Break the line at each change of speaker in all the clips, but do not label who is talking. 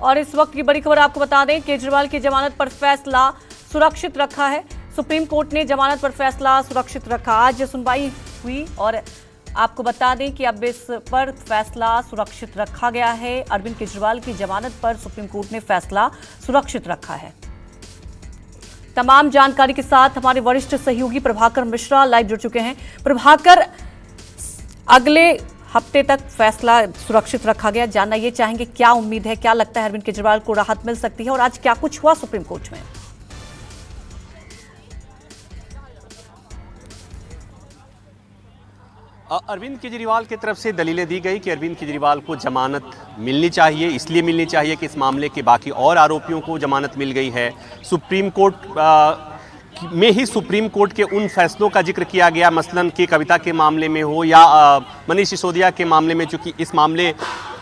और इस वक्त की बड़ी खबर आपको बता दें, केजरीवाल की जमानत पर फैसला सुरक्षित रखा है। सुप्रीम कोर्ट ने जमानत पर फैसला सुरक्षित रखा। आज सुनवाई हुई और आपको बता दें कि अब इस पर फैसला सुरक्षित रखा गया है। अरविंद केजरीवाल की जमानत पर सुप्रीम कोर्ट ने फैसला सुरक्षित रखा है। तमाम जानकारी के साथ हमारे वरिष्ठ सहयोगी प्रभाकर मिश्रा लाइव जुड़ चुके हैं। प्रभाकर, अगले हफ्ते तक फैसला सुरक्षित रखा गया, जानना ये चाहेंगे क्या उम्मीद है, क्या लगता है अरविंद केजरीवाल को राहत मिल सकती है और आज क्या कुछ हुआ सुप्रीम कोर्ट में?
अरविंद केजरीवाल की तरफ से दलीलें दी गई कि अरविंद केजरीवाल को जमानत मिलनी चाहिए, इसलिए मिलनी चाहिए कि इस मामले के बाकी और आरोपियों को जमानत मिल गई है। सुप्रीम कोर्ट में ही सुप्रीम कोर्ट के उन फैसलों का जिक्र किया गया, मसलन कि कविता के मामले में हो या मनीष सिसोदिया के मामले में, चूंकि इस मामले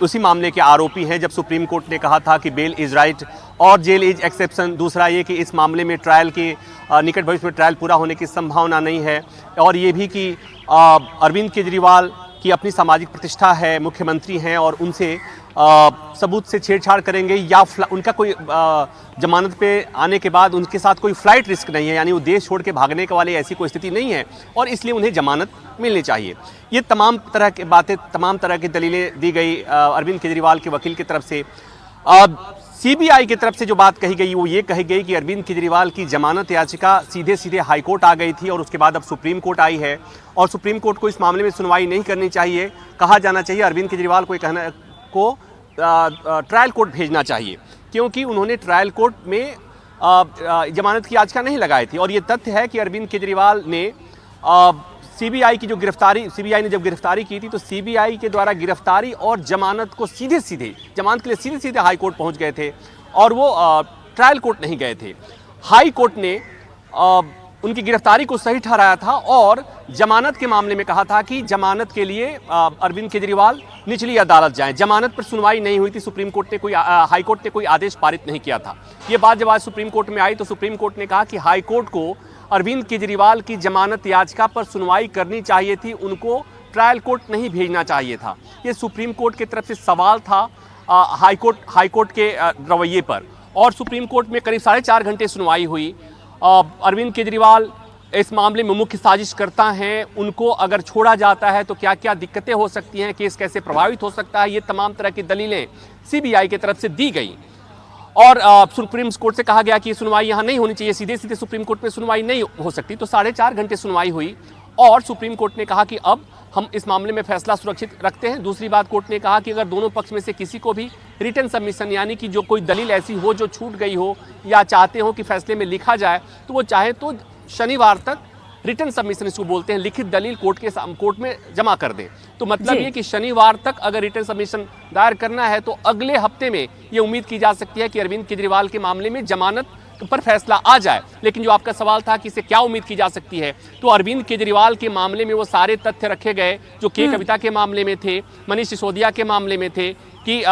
उसी मामले के आरोपी हैं, जब सुप्रीम कोर्ट ने कहा था कि बेल इज़ राइट और जेल इज एक्सेप्शन। दूसरा ये कि इस मामले में ट्रायल के निकट भविष्य में ट्रायल पूरा होने की संभावना नहीं है, और ये भी कि अरविंद केजरीवाल की अपनी सामाजिक प्रतिष्ठा है, मुख्यमंत्री हैं और उनसे सबूत से छेड़छाड़ करेंगे या उनका कोई जमानत पे आने के बाद उनके साथ कोई फ्लाइट रिस्क नहीं है, यानी वो देश छोड़ के भागने के वाली ऐसी कोई स्थिति नहीं है और इसलिए उन्हें जमानत मिलनी चाहिए। ये तमाम तरह की बातें, तमाम तरह की दलीलें दी गई अरविंद केजरीवाल के वकील की तरफ से। सीबीआई की तरफ से जो बात कही गई वो ये कही गई कि अरविंद केजरीवाल की जमानत याचिका सीधे सीधे हाईकोर्ट आ गई थी और उसके बाद अब सुप्रीम कोर्ट आई है और सुप्रीम कोर्ट को इस मामले में सुनवाई नहीं करनी चाहिए। कहा जाना चाहिए अरविंद केजरीवाल को ट्रायल कोर्ट भेजना चाहिए, क्योंकि उन्होंने ट्रायल कोर्ट में जमानत की याचिका नहीं लगाई थी। और ये तथ्य है कि अरविंद केजरीवाल ने सीबीआई की जो गिरफ्तारी, सीबीआई ने जब गिरफ्तारी की थी तो सीबीआई के द्वारा गिरफ्तारी और जमानत को सीधे सीधे, जमानत के लिए सीधे सीधे हाई कोर्ट पहुंच गए थे और वो ट्रायल कोर्ट नहीं गए थे। हाई कोर्ट ने उनकी गिरफ्तारी को सही ठहराया था और जमानत के मामले में कहा था कि जमानत के लिए अरविंद केजरीवाल निचली अदालत जाएं। जमानत पर सुनवाई नहीं हुई थी, सुप्रीम कोर्ट ने हाई कोर्ट ने कोई आदेश पारित नहीं किया था। ये बात जब आज सुप्रीम कोर्ट में आई तो सुप्रीम कोर्ट ने कहा कि हाई कोर्ट को अरविंद केजरीवाल की जमानत याचिका पर सुनवाई करनी चाहिए थी, उनको ट्रायल कोर्ट नहीं भेजना चाहिए था। ये सुप्रीम कोर्ट की तरफ से सवाल था हाई कोर्ट के रवैये पर, और सुप्रीम कोर्ट में करीब 4.5 घंटे सुनवाई हुई। अरविंद केजरीवाल इस मामले में मुख्य साजिश करता हैं, उनको अगर छोड़ा जाता है तो क्या क्या दिक्कतें हो सकती हैं, केस कैसे प्रभावित हो सकता है, ये तमाम तरह की दलीलें सीबीआई की तरफ से दी गई। और सुप्रीम कोर्ट से कहा गया कि सुनवाई यहाँ नहीं होनी चाहिए, सीधे सीधे सुप्रीम कोर्ट में सुनवाई नहीं हो सकती। तो 4.5 घंटे सुनवाई हुई और सुप्रीम कोर्ट ने कहा कि अब हम इस मामले में फैसला सुरक्षित रखते हैं। दूसरी बात, कोर्ट ने कहा कि अगर दोनों पक्ष में से किसी को भी रिटन सबमिशन, यानी कि जो कोई दलील ऐसी हो जो छूट गई हो या चाहते हो कि फैसले में लिखा जाए, तो वो चाहे तो शनिवार तक रिटन सबमिशन, इसको बोलते हैं, लिखित दलील कोर्ट में जमा कर दें। तो मतलब ये कि शनिवार तक अगर रिटन सबमिशन दायर करना है तो अगले हफ्ते में ये उम्मीद की जा सकती है कि अरविंद केजरीवाल के मामले में जमानत पर फैसला आ जाए। लेकिन जो आपका सवाल था कि इसे क्या उम्मीद की जा सकती है, तो अरविंद केजरीवाल के मामले में वो सारे तथ्य रखे गए जो के कविता के मामले में थे, मनीष सिसोदिया के मामले में थे, कि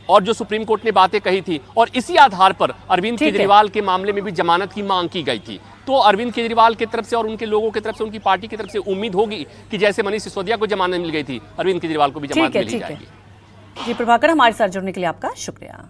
और जो सुप्रीम कोर्ट ने बातें कही थी, और इसी आधार पर अरविंद केजरीवाल के मामले में भी जमानत की मांग की गई थी। तो अरविंद केजरीवाल की तरफ से और उनके लोगों की तरफ से, उनकी पार्टी की तरफ से उम्मीद होगी कि जैसे मनीष सिसोदिया को जमानत मिल गई थी, अरविंद केजरीवाल को भी जमानत मिल जाएगी।
जी प्रभाकर, हमारे साथ जुड़ने के लिए आपका शुक्रिया।